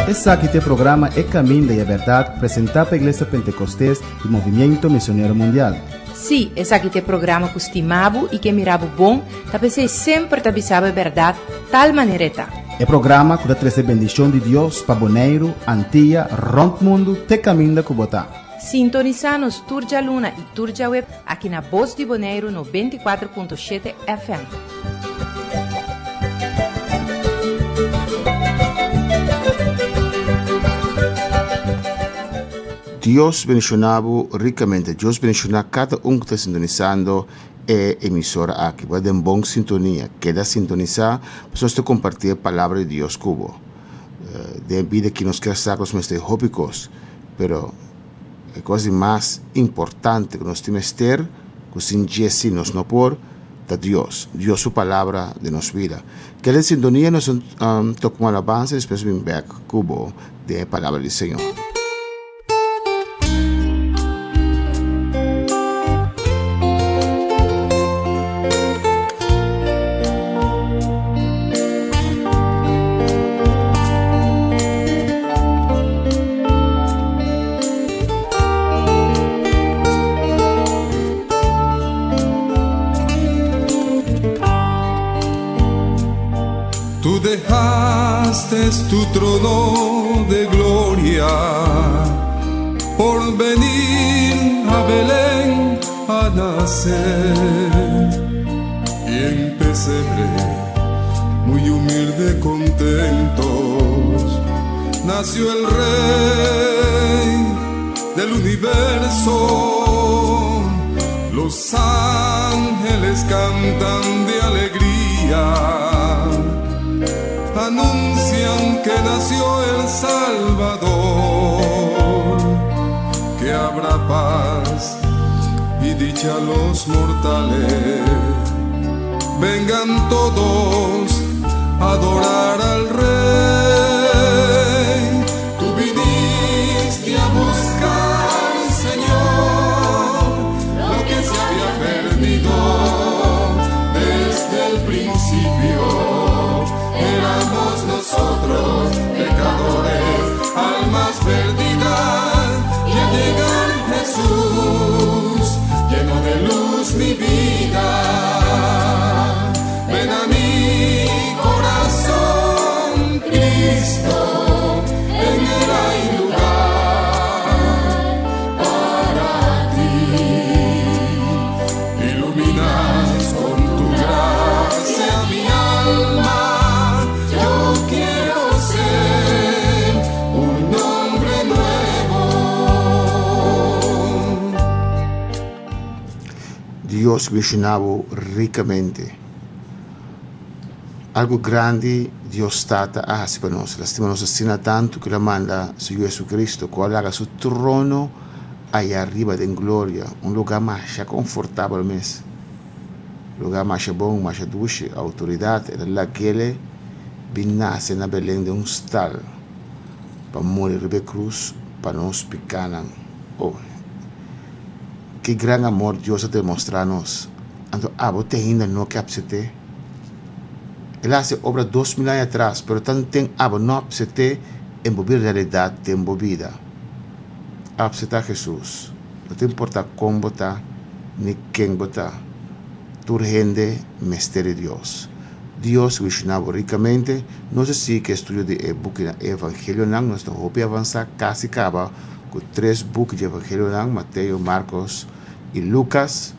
Esse aqui é o programa É Caminho da Verdade, apresentado pela Igreja Pentecostés e Movimento Missionário Mundial. Sim, esse aqui é o programa que estimava e que mirava bom, para sempre te avisava a verdade, tal maneira tá. É programa que traz a bendição de Deus para Bonaire, Antilha, Rompe Mundo, te caminho da Cubotá. Sintoniza-nos Turja Luna e Turja Web aqui na Voz de Bonaire no 24.7 FM. Deus bendicionado ricamente. Deus bendicionar cada que está sintonizando a emissora aqui. Vai ter uma boa sintonia. Queda sintonizar, pessoas te compartilhar a palavra de Deus cubo. De vida que nos quer sacros mais de hópicos, pero a coisa mais importante que nós temos ter, que sin Jesse nos não por, da Deus. Deus sua palavra de nos vida. Queda sintonia nós tocamos alabança e depois vem back cubo de palavra do Senhor. Tú dejaste tu trono de gloria por venir a Belén a nacer. Y en pesebre, muy humilde, contentos, nació el Rey del universo. Los ángeles cantan de alegría, anuncian que nació el Salvador, que habrá paz y dicha a los mortales. Vengan todos a adorar al Rey. Tú viniste a buscar, Señor, lo que se había perdido desde el principio. Éramos nosotros, pecadores, almas perdidas, y al llegar Jesús, lleno de luz mi vida. Ven a mi corazón, Cristo, en él hay lugar para ti. Iluminas con tu gracia mi alma. Dios bendicionado ricamente. Algo grande Dios trata a hacer para nosotros. Lastima nos asina tanto que la manda su Jesucristo, cual haga su trono allá arriba en gloria, un lugar más confortable mes. Lugar más bom, más dulce, autoridad, era la que le vinasse na Belém de stall para morir de cruz para nos picanan. Oh, que gran amor Dios ha demostrado a nos. Anto te ainda no que apsete. Ele hace obra 2000 anos atrás, pero tanto tem no apsete en vivir realidad de vida. Apseta Jesus. Não te importa como botar, ni quem botar. Tu rende mistério de Deus. Deus visionava ricamente. Não sei se que estudo de book na Evangelho não, nós não vamos avançar, quase acaba com 3 books de Evangelho não, Mateus, Marcos e Lucas.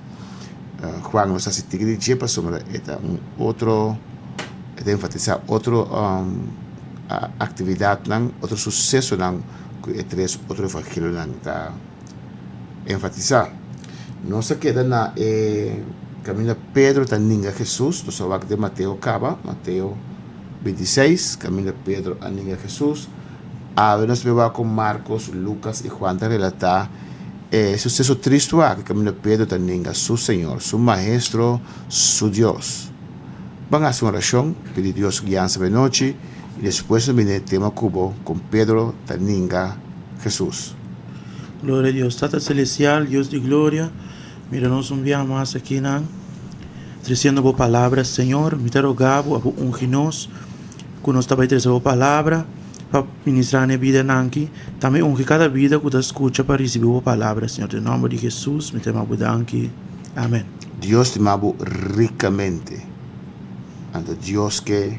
Juan nos hace tigre de para sobre outro, enfatizar outro atividade não, outro sucesso não, que 3 outro Evangelho não está enfatizar. Não se queda na Camina Pedro taninga Jesus, do sabak de Mateo Caba, Mateo 26, Camina Pedro aninga Jesus. Nos beba com Marcos, Lucas e Juan para relatar sucesso triste que Camina Pedro taninga su Senhor, su Maestro, su Dios. Van a hacer una oración, pedir Dios guianza de noche y después viene el tema cubo con Pedro taninga Jesús. Gloria a Dios, Tata Celestial, Dios de gloria. Mira-nos um dia mais aqui, trazendo boa palavra, Senhor. Me te rogavo a ungir-nos que nós estamos trazendo a palavra para ministrar na vida nanki. Também unge cada vida que escuta para receber a palavra, Senhor. Em nome de Jesus, me temo danki. Amém. Dios te amaba ricamente. Ante Dios que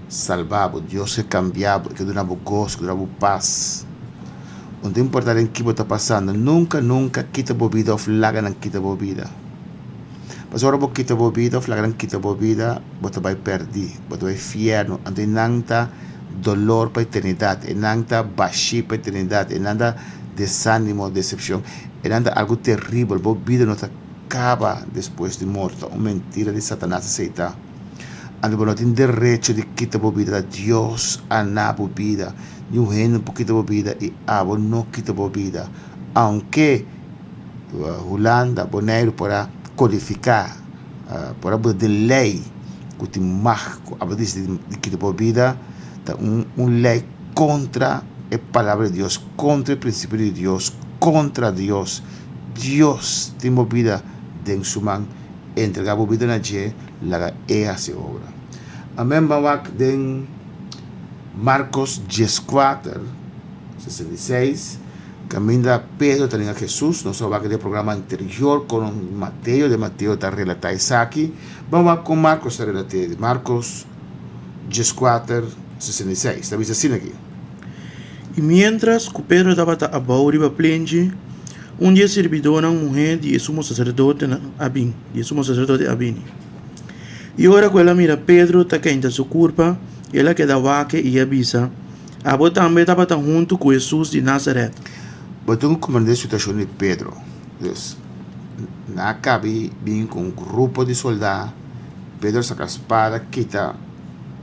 salvaba, Dios que cambiaba, que daba gozo, que daba paz. Não tem importância em que você está passando, nunca quita a vida ou flaga não quita a vida. Mas agora você quita a vida ou flaga não quita a vida, você vai perder, você vai inferno, ante não está dolor para a eternidade, não está baixo para a eternidade, não está desânimo, decepção, não está algo terrível, a vida não acaba depois de morto, uma mentira de Satanás aceitar. Ante você não tem direito de quitar a vida, Deus ana a vida. Ni un reino poquito bebida y abo no quita bebida, aunque Holanda, Bonaire para codificar, para de lei que te marco, abo dice de quita bebida, un lei contra la palabra de Dios, contra el principio de Dios, contra Dios. Dios tiene bebida de su man, entrega bebida na je, la hace obra. Amén, babak den Marcos 14, 66, camina Pedro también a Jesús, no se va a quedar el programa anterior con Mateo, de Mateo está relatado aquí. Vamos con Marcos, está relatado, Marcos 14, 66, está visto así aquí. E mientras que Pedro estava a bauri para plenge, dia servidor uma mulher de sumo sacerdote Abin, E ora quella mira Pedro está quente a sua culpa, ela que dá vaca e avisa. Abo também estava junto com Jesus de Nazaret. Botou compreender a situação de Pedro. Deus, na cabe vem com um grupo de soldados. Pedro saca a espada, quita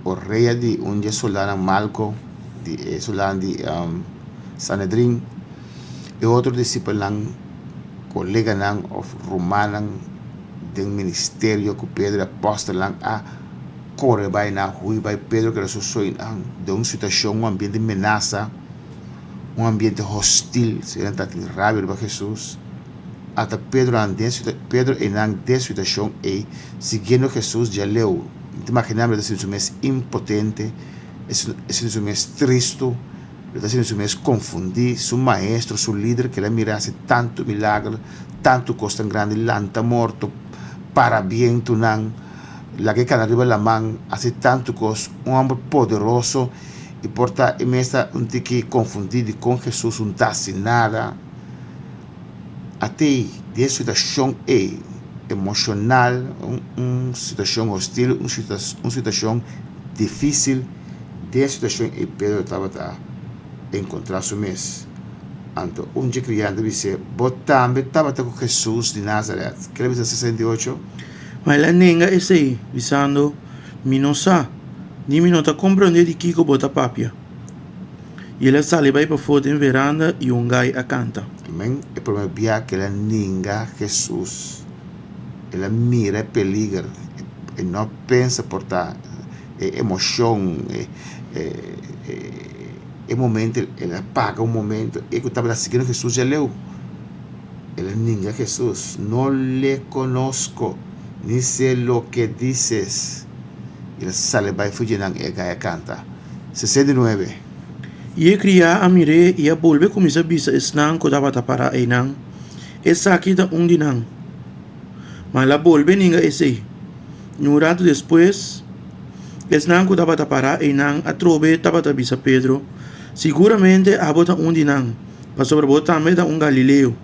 o rei de dia soldado Malco, de soldado de Sanedrim, e outro discípulo, colega romano, do ministério que Pedro apóstolo a corre vai na rua, vai Pedro que era de uma situação, ambiente de ameaça, ambiente hostil, se ele está em rabia para Jesus. Até Pedro em essa situação e seguindo Jesus já leu. Imaginamos que ele é impotente, ele é triste, ele é confundido, seu maestro, seu líder, que ele mirasse tanto milagre, tanto costa grande, lanta morto, para bem, la que cada arriba la mano hace tanto cosas, un hombre poderoso y porta en esta un tiki confundido con Jesús, un tazi nada. A ti, de situación emocional, una situación hostil, una situación difícil, de situación Pedro estaba a encontrar su mes. Anto, un día criando dice, vos también estaba con Jesús de Nazaret. ¿Qué le dice 68? Mas ela nenga esse visando minosa, ni minota compreender de que bota papia. E ela sale vai para fora em veranda e gai a canta. Amém. É para que ela ninga Jesus. Ela mira peligro e não pensa portar emoção, momento, ela paga momento. E que estava seguindo Jesus já leu. Ela ninga Jesus. Não le conozco. Ni sé lo que dices. Y la sale by fujinan e gaya canta. 69. E a criar a mire e a volver com essa bisa esnan ko dapat para enang. Essa aqui da dinang. Mas la volve ninga esse. No rato depois, esnan ko dapat para enang a trobe dapat bisa Pedro. Seguramente a bota dinang. Mas sobre bota também da Galileu.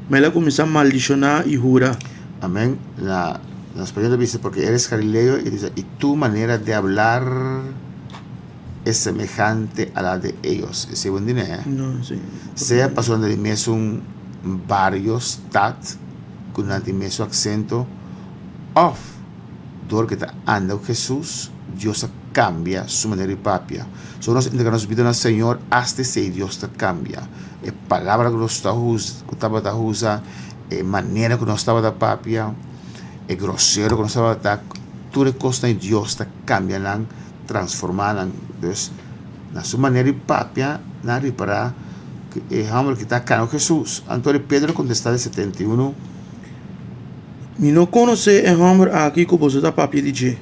Mas ela começa a maldicionar e jura. Amén. La española dice, porque eres galileo, y dice, y tu manera de hablar es semejante a la de ellos. ¿Se entiende? No, sí. Sea pasó donde es un varios tat, con un acento, off, dor que anda Jesús, Dios cambia su manera de papia. Son los que nos piden al Señor, hasta si Dios te cambia. Es palabra que nos está usando, maneira que nós estava da papia, grosseiro que nós estava da, tudo costa em Deus está cambiando, transformando. Então, na sua maneira de papia, na reparar que é homem que está caro Jesus. Antônio Pedro contestou em 71. Me não conhece é homem aqui que você está papia de je.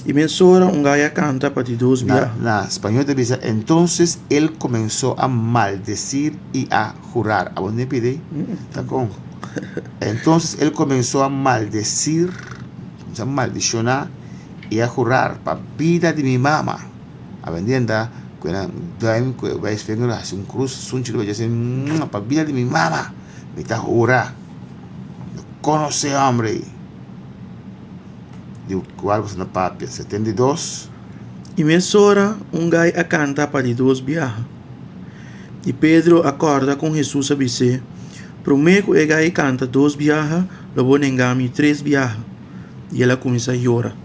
Y mensora un gaya canta para ti dos viajes. Na español te dice, entonces él comenzó a maldecir y a jurar. ¿A dónde pide? ¿Está con? Entonces él comenzó a maldecir, a maldicionar y a jurar para vida de mi mamá. A vendienda, cuando daim que vais a ver hace un cruz, son chicos que dicen para vida de mi mamá. Me está jurando. No conoce hombre. Digo, ¿cuál es la papia? 72. Y mensora un gaya canta para ti dos viajes. Y Pedro acorda con Jesús a dizer, prometo que gaya canta dos viajes, lo voy a engañar tres viajes. Y ella comienza a llorar.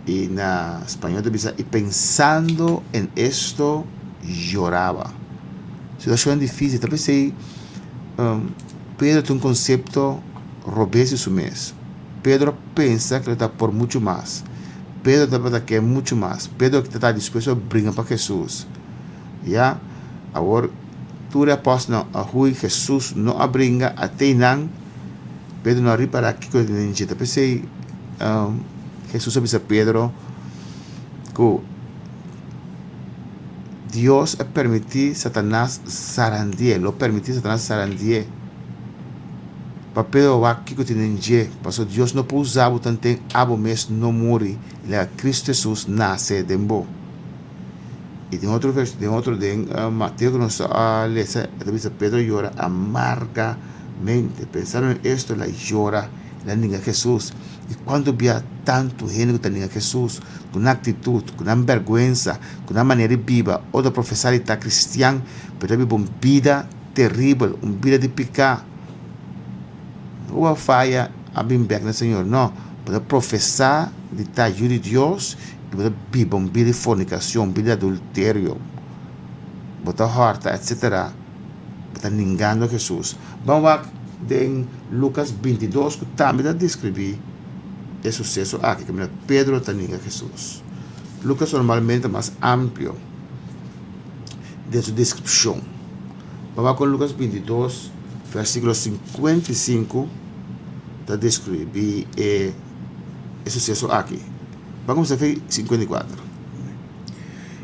Y en español te dice, y pensando en esto, lloraba. Situación difícil. Tal vez Pedro tiene un concepto robese su mes. Pedro pensa que está por mucho más. Pedro está quer mucho más. Pedro está dispuesto a brincar para Jesús. Ya, ahora tú eres apóstolo a Rui Jesús no abringa a Teinan. Pedro no arriba para aquí con el ninja. Tal vez Jesús avisa a Pedro que Dios permitir Satanás zarandie, lo permitir Satanás zarandie. Para Pedro va aqui que tem dia, porque Deus não pode usar o tanto abo mês não morre, ele Cristo Jesus nasce de bo. E tem outro verso, Mateus que nós lemos, diz Pedro chora amargamente, pensando nisto, ele chora, ele ninga Jesus. E quando via tanto gente que ninga Jesus, com uma atitude, com uma vergonha, com uma maneira viva, ou da professar está cristiano, mas vive uma vida terrível, uma vida de pecar. Não a falha a bimbeck no Senhor, não. Para professar de estar de Deus e para viver uma vida de fornicação, uma vida de adultério, botar horta, etc. Para engano Jesus. Vamos lá em Lucas 22, que também descreve esse sucesso aqui, que Pedro está engano Jesus. Lucas normalmente é mais amplo de sua descrição. Vamos lá com Lucas 22, versículo 55, está descreve esse sucesso aqui. Vamos a ver 54.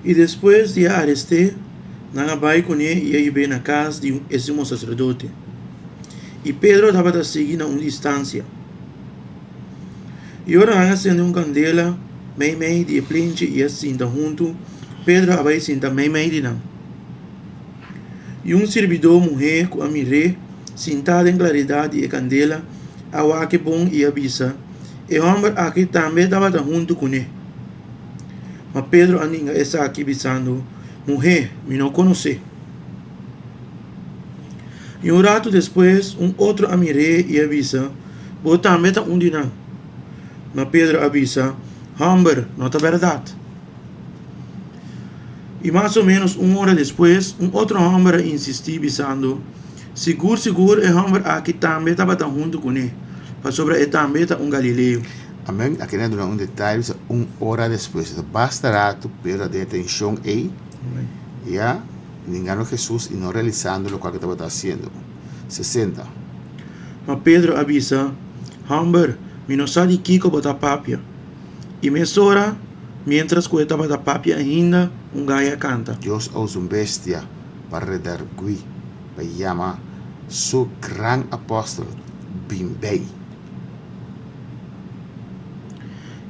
E depois de arrestar, não vai com ele e aí vem na casa de esse sacerdote. E Pedro estava a seguir a uma distância. E ora acende uma candela, meio de plente e assim junto, Pedro vai sentar meio de não. E um servidor mulher com a miré, sentada em claridade e candela, a que bom e avisa, e o homem aqui também estava junto com ele. Mas Pedro ainda está aqui avisando, mulher, me não conhece. E um rato depois, outro amiré e avisa, vou também está onde não. Mas Pedro avisa, homem, não é verdade. E mais ou menos uma hora depois, outro homem insistiu avisando, seguro, o homem aqui também estava junto com ele, para sobre ele também está Galileu. Amém. Aqui não é detalhe, uma hora depois. Bastará tu perder a atenção aí, já, engano Jesus e não realizando o que estava fazendo. 60. Mas Pedro avisa, homem, me não sabe que botar papia. E mensora, mientras que estava da papia ainda, gaya canta. Deus usa bestia para redarguir, para chamar seu grande apóstolo, Bimbei.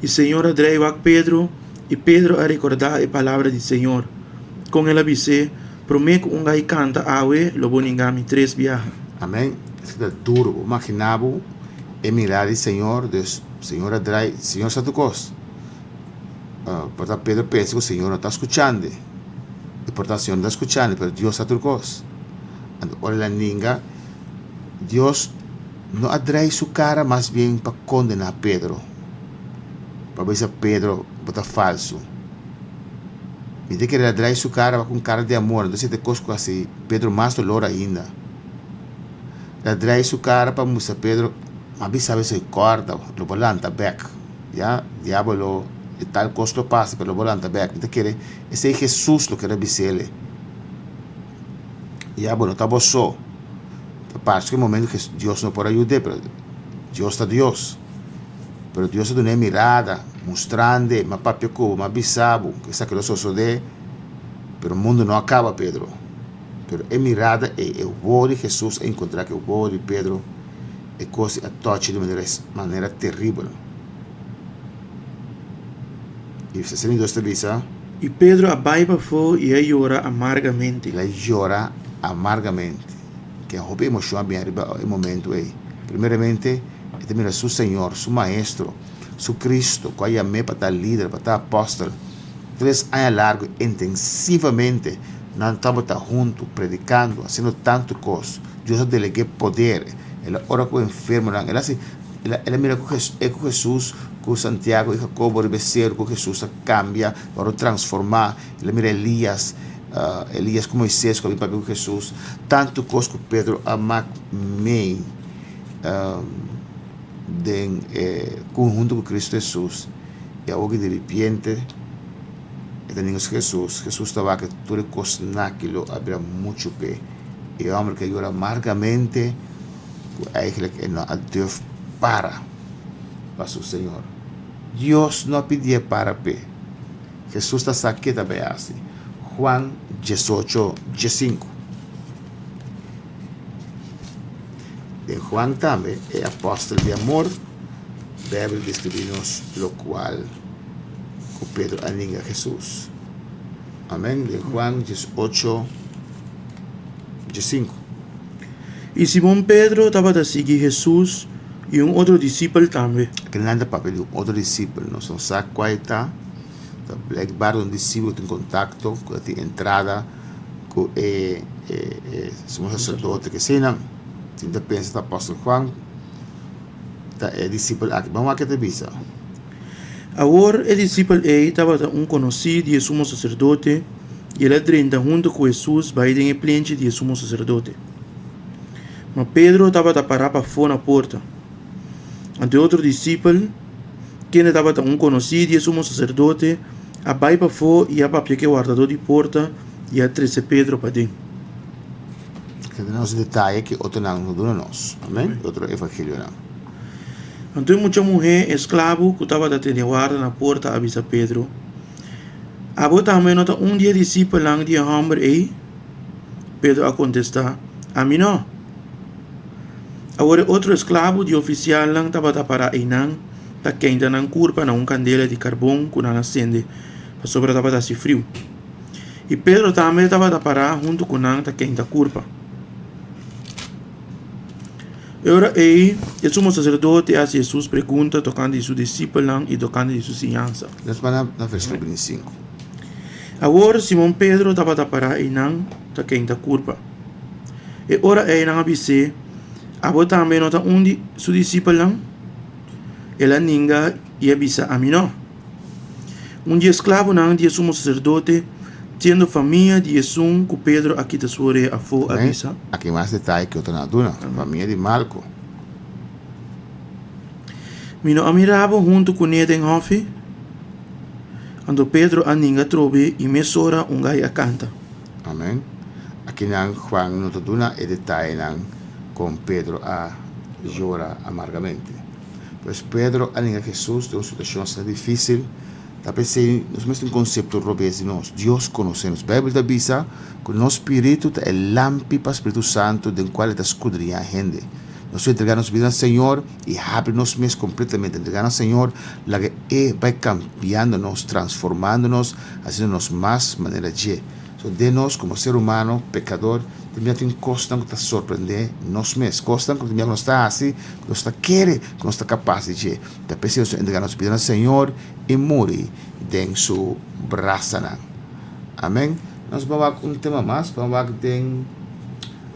E o Senhor atraiu a Pedro, e Pedro a recordar a palavra do Senhor. Com ele avise, prometo gaya canta awe, lo boningami 3 viajes. Amém. Isso é duro, imaginava mirar o Senhor, Deus, Senhor atrai, Senhor Santo Cos. Porque Pedro pensa que o Senhor não está escutando. E portanto o Senhor não está escutando, mas Deus está tudo coisa. Olha a ninga, Deus não atrai sua cara, mas bem para condenar Pedro. Para ver se Pedro está falso. E de que ele atrai sua cara com cara de amor, então se te cosco assim, Pedro mais dolor ainda. Ele atrai sua cara para mostrar Pedro, mas sabe se corda, lo volanta back. Já, diablo e tal costo passa pelo volante back. Então quer esse é Jesus lo que era bisele. Já bueno, tá só. Parte que momento que Deus não pode ajudar, pero Deus está Deus. Pero Deus não é mirada mostrando, mas papio cubo, mas bisabo, que sabe que lo sucede, pero o mundo não acaba, Pedro. Pero é mirada e o voo de Jesus é encontrar que o voo de Pedro é coisa a toque de maneira terrível. E você sendo esta visa, E Pedro abaiba fo e a llora amargamente. ele chora amargamente. Que a roupa emoção bem arriba o momento aí. Primeiramente, ele mira seu Senhor, seu Maestro, seu Cristo, que é me para estar líder, para estar apóstolo. 3 anos largo, intensivamente, nós estamos juntos, predicando, fazendo tanto coisa. Deus delegue poder. Ela ora com o enfermo, ela mira com Jesus, com Santiago e Jacobo, Becerro, com Jesus, cambia, para transformar. Ela mira Elias com Moisés, com Jesus. Tanto coisa que Pedro ama mei, conjunto com Cristo Jesus. E algo de repente, tenemos Jesus estava que tudo coisa naquilo había muito pé. E o homem que llora amargamente, eigenlijk Deus para o Senhor. Deus não pedia para pé. Jesus está aqui também assim. Juan 18:5. De Juan também é apóstolo de amor. Deve descrever-nos o qual o Pedro aninga Jesus. Amém. De Juan 18:5. E Simão Pedro estava a seguir Jesus e outro discípulo também. Que nada papel de outro discípulo. Nós não sabemos qual está. Blijkbaar um discípulo tem contato com a entrada com o sacerdote que senang. Tinta pensa o apóstolo Juan. É discípulo aqui. Vamos aqui te visa. Agora, o discípulo estava conhecido de sumo sacerdote e ele entra junto com Jesus vai em plente de sumo sacerdote. Mas Pedro estava a parar para fora na porta. Ante outro discípulo, quem estava conhecido de sumo sacerdote, a vai para fora e a papia que guardador de porta e a trece Pedro para dentro. Que temos detalhe que outro não dona nós. Amém? Outro evangelho não. Então, muita mulher escravo que estava a ter guarda na porta avisa Pedro. Abo também nota dia discípulo lang de hambre aí. Pedro a contestar, a mim não. Agora outro escravo de oficial lang estava a parar aí não, tá quente na curva na candela de carvão que não acende, para sobre estava a frio. E Pedro também estava a parar junto com não tá quente a curva. Agora aí, o sumo sacerdote a Jesus pergunta tocando de seu discípulo e tocando de sua ensinança. Nós vamos na versículo 25. Agora Simão Pedro estava a parar e não tá quente a curva. E ora aí não avise, abo também nota de seu discípulo não, ela ninga e avisa a mim não. Dia escravo não de sumo sacerdote, tendo família de Jesus que Pedro aqui te suore a fo avisa. Aqui mais detalhe que eu estou na duna, família de Malco. Mino amirava junto com ele em hofe, quando Pedro a ninga trobe e me sora gai a canta. Amém. Aqui não Juan não está duna e detalhe não com Pedro a llora amargamente. Pois Pedro a ninga Jesus de uma situação difícil. Talvez nós temos conceito robês de nós. Deus conhece-nos. A Bíblia diz que o nosso espírito é lâmpada para o Espírito Santo, do qual ele escudrinha a gente. Nós entregamos nossa vida ao Senhor e abre-nos mesmo completamente. Entregando ao Senhor, Ele vai cambiando-nos, transformando-nos, fazendo-nos mais maneira de. De nós, como ser humano, pecador, também tem coisas que te surpreender nós mesmos. Coisas que também não está assim, que não está querendo, que não está capaz de. Então, precisamos entregar nossa vida ao Senhor e morrer em seu braço. Amém? Nós vamos ver um tema mais, vamos ver em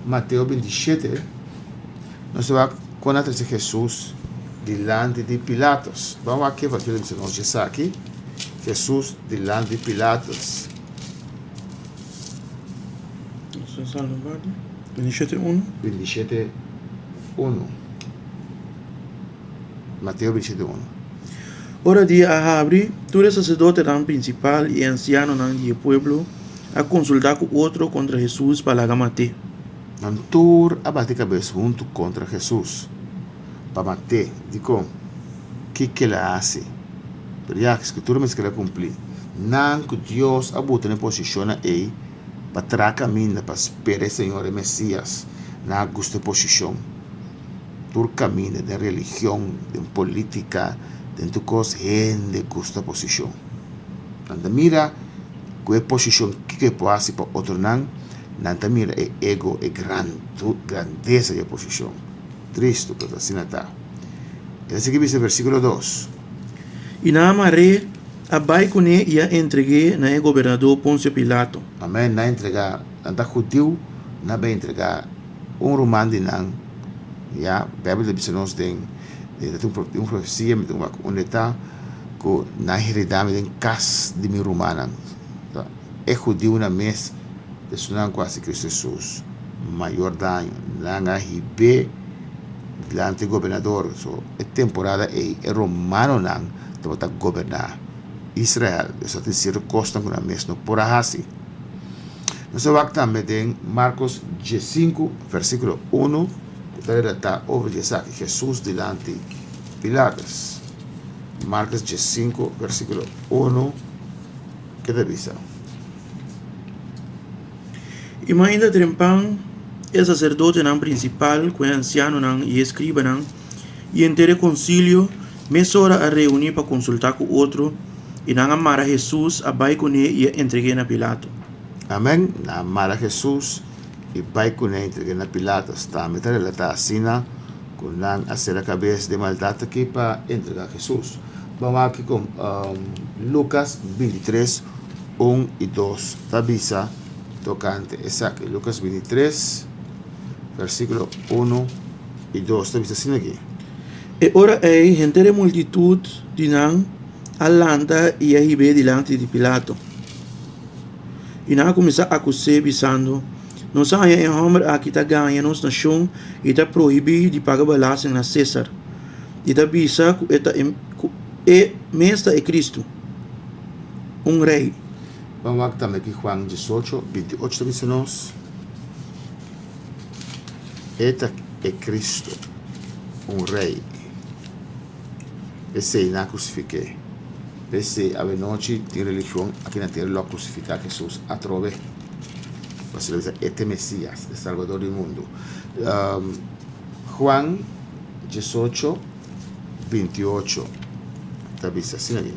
Mateus 27. Nós vamos ver quando a Jesus diante de Pilatos. Vamos ver aqui, porque nós já está aqui. Jesus diante de Pilatos. 27:1. 27:1. Mateus 27:1. Ora dia a abre, todo sacerdote principal e anciano do pueblo a consultar com outro contra Jesus para la mate. Nantur abate cabeça junto contra Jesus. Para matar, digo, que ela hace? Pero ya, a escritura me quer cumprir. Não que Deus abuta na posição aí para trazer caminho para esperar o Senhor e Messias na gusta posição. Todo caminho de religião, de política, de coisa, gente gusta posição. Nanta mira que posição que pode para outro não, nanta mira é ego, é grandeza da posição. Triste, porque assim não está. Esse aqui diz versículo 2. E na amaré, a baicone ia entreguei na governador Pôncio Pilato. Amém. Na entregar, nanta judeu, na bem entregar romano de não. Ja, a Bíblia diz nos tem profecia, onde está que na realidade tem casa de mim romana. É judeu na mesa de sunan quase Cristo Jesus. Maior dano, lá na ribe diante governador. So, é temporada é romano não, para governar Israel. Isso tem sido costa com a mesa no por assim. Nós vamos também tem Marcos 5, versículo 1. Está over Jesus delante de Pilatos. Marcos 5, versículo 1. Que devisa? E ainda trempan, o sacerdote não principal, que é anciano não e escriba não, e entre concílio, mesora a reunir para consultar com outro, e não amar a Jesus, a vai com ele e entreguei na Pilato. Amém. Na amar Jesus e vai com ele entreguei na Pilatos. Está a metade ela está assim, com não a ser a cabeça de maldade aqui para entregar Jesus. Vamos aqui com Lucas 23, 1 e 2. Tabisa tocante. Exacto. Lucas 23, versículo 1 e 2. Tabisa assim aqui. E ora ei, gente de multitud, dinang, alanta e a ribe delante de Pilato. E não começa a acusar, bisando, não saia em homem aqui está ganhando nos nação e está proibido de pagar balas na César. E está bisa que mestre é Cristo, rei. Vamos também aqui Juan 18, 28 também se nós. Eta é Cristo, rei. Esse não crucifiquei. Esse a noite de religião aqui na terra lo crucificar Jesus a trove. Você vai dizer este Messias, o Salvador do mundo. Juan 18, 28. Talvez assim aqui.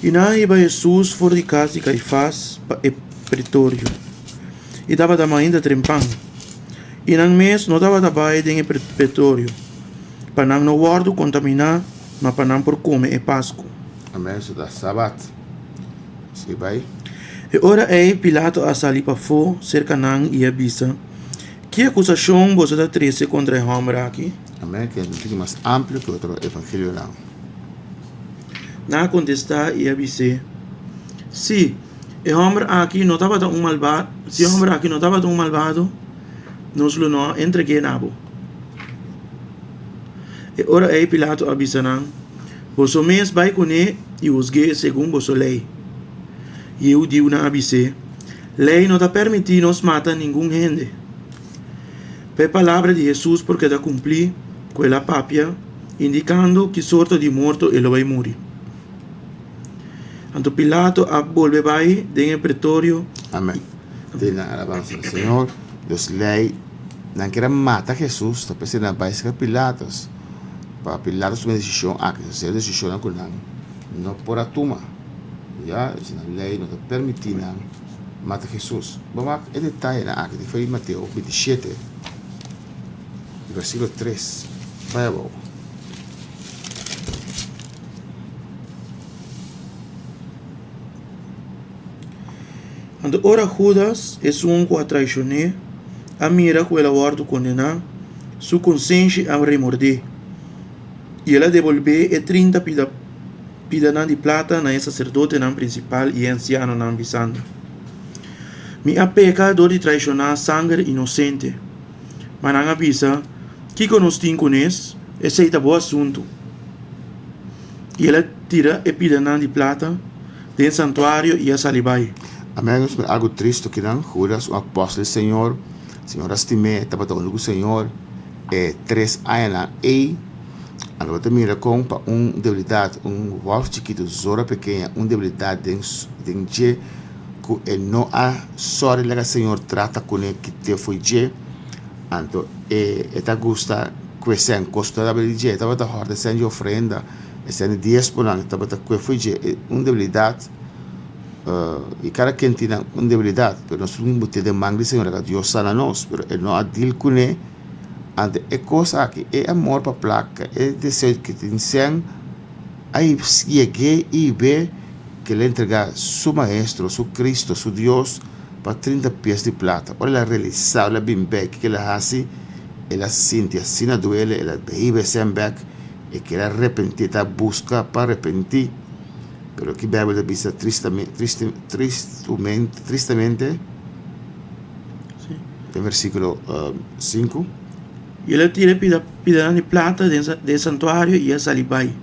E na iba Jesus fora de casa de Caifás para o pretório. E dava da mãe da trempan. E não mês não dava da baia de pretório. Para não guardo contaminar, mas para não por comer e Páscoa. Amém. Isso da Sabat. Se vai. E ora Pilato a salir para fora, cerca não e avisa. Que acusação você dá 13 contra o homem aqui? Amém. Que é um pouco mais amplo que outro evangelho não. Na contestar e avise. Se o homem aqui não estava tão malvado, se o homem aqui não estava tão malvado, nós não entreguei nabo. E ora Pilato avisa não. Você mesmo vai com ele e os guias segundo a lei. E eu digo na avise. Lei não está permitindo nos matar nenhum gente. Pela palavra de Jesus porque está cumprir com a papia, indicando que sorte de morto ele vai morrer. Então Pilato volve vai dentro do pretório. Amém. De na alabança do Senhor, Deus lei não quer matar Jesus, está pensando na base de Pilatos. Para Pilatos tomar decisão, que se ele decisão não por a tuma. Já, a lei não está permitindo matar Jesus. Vamos ver o detalhe na que foi em Mateus 27, versículo 3. Vai abaixo. Quando ora Judas é um que a traicionou, a mira que ela guarda condenar, sua consciência a remorder. E ela devolve 30 pidanas de plata na sacerdote não principal e anciano não bisando. Me a pecado de traicionar sangue inocente. Mas não avisa que nós temos com isso, esse é o assunto. E ela tira a pidana de plata do santuário e a salibai. Amém. Algo triste que não, Judas, o apóstolo do Senhor estimei, estava falando com o Senhor, 3 anos, e Agora te mira com debilidade, wolf chiquito, zora pequena, debilidade dentro que ele não há sorte que o Senhor trata com ele que te foi je, então eta gusta que sen costa da belije, eta bata horda sen ofrenda, sen 10 por ano, eta bata que foi je, debilidade. E cada quem tem uma debilidade, mas nós não temos demanda, Senhor, que Deus sana nós, mas ele não adil com ele. Ante é coisa aqui, é amor para placa, é desejo que tem sem, aí cheguei e ver que ele entregar seu maestro, seu Cristo, seu Deus, para 30 pés de plata. Olha, ela realizou, ela bimbe, que ela assim, ela sente assim, na duele, ela vive sem back, e que ela arrepentir, ela busca para arrepentir. Pero que a Bíblia diz tristemente, Sí. no versículo 5, E ela tira pida de plata de santuário e a salibai.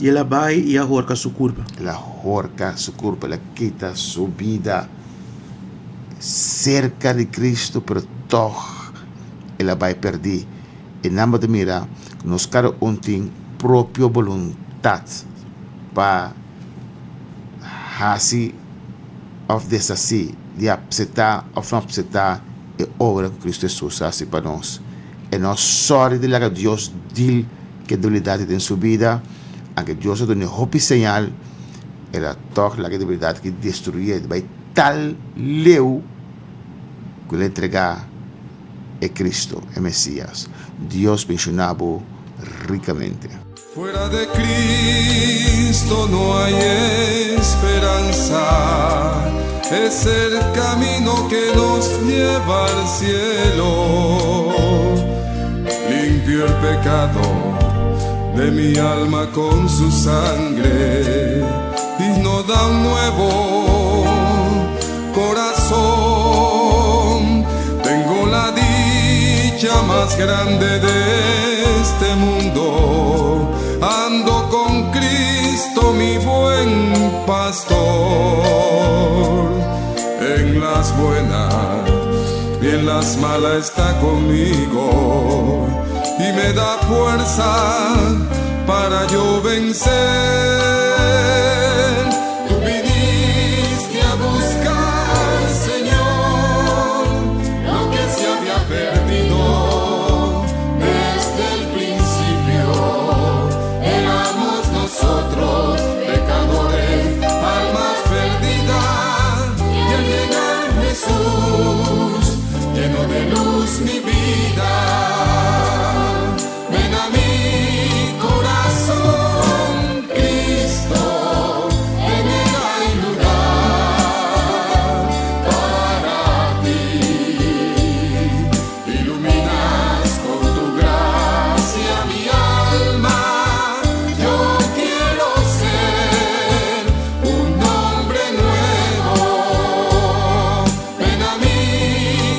E ela vai e ahorca sua curva. ela horca su culpa, ela quita su vida cerca de Cristo, pero toch ela vai perder. E nada de mira, nós cada tem própria vontade para fazer ou desfazer, de aceitar ou não aceitar a obra que Cristo Jesus faz para nós. E nós sorte de que Deus diz que a debilidade tem sua vida, a que Deus dá uma hope señal, ela toca a debilidade que destruía, vai tal leu que ele entregar a Cristo, o Messias. Deus mencionava ricamente. Fuera de Cristo no hay esperanza, es el camino que nos lleva al cielo. Limpio el pecado de mi alma con su sangre y nos da un nuevo corazón. Tengo la dicha más grande de este mundo, ando con Cristo mi buen pastor. En las buenas y en las malas está conmigo y me da fuerza para yo vencer. Tú viniste a buscar, Señor, lo que se había perdido desde el principio. Éramos nosotros pecadores, almas perdidas, y al llegar Jesús lleno de luz mi vida. Ven a mi corazón, Cristo, en él hay lugar para ti. Iluminas con tu gracia mi alma. Yo quiero ser un hombre nuevo. Ven a mi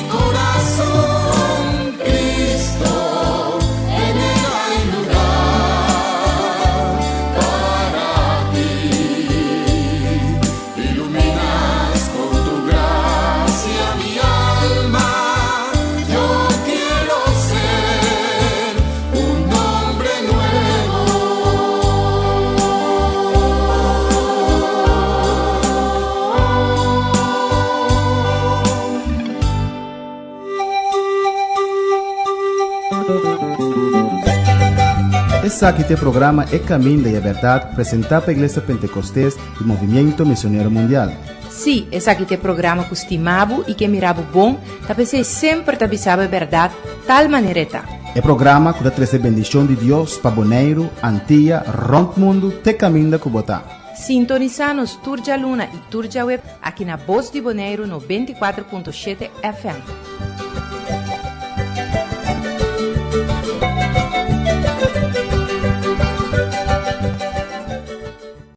corazón, Cristo, en él hay lugar para ti. Iluminas con tu gracia mi alma. Yo quiero ser un hombre nuevo. Esse aqui tem programa É Caminho da Verdade, apresentado pela Igreja Pentecostés e Movimento Missionário Mundial. Sì, essa aqui tem programa que estimavo e que miravo bom, tapece sempre tabiçava a verdade, tal maneira. É programa que dá trazer bendição de Deus para Bonaire, Antilha, Rond Mundo, te caminho da Cubotá. Sintonizar nos Turja Luna e Turja Web aqui na Voz de Bonaire no 24.7 FM.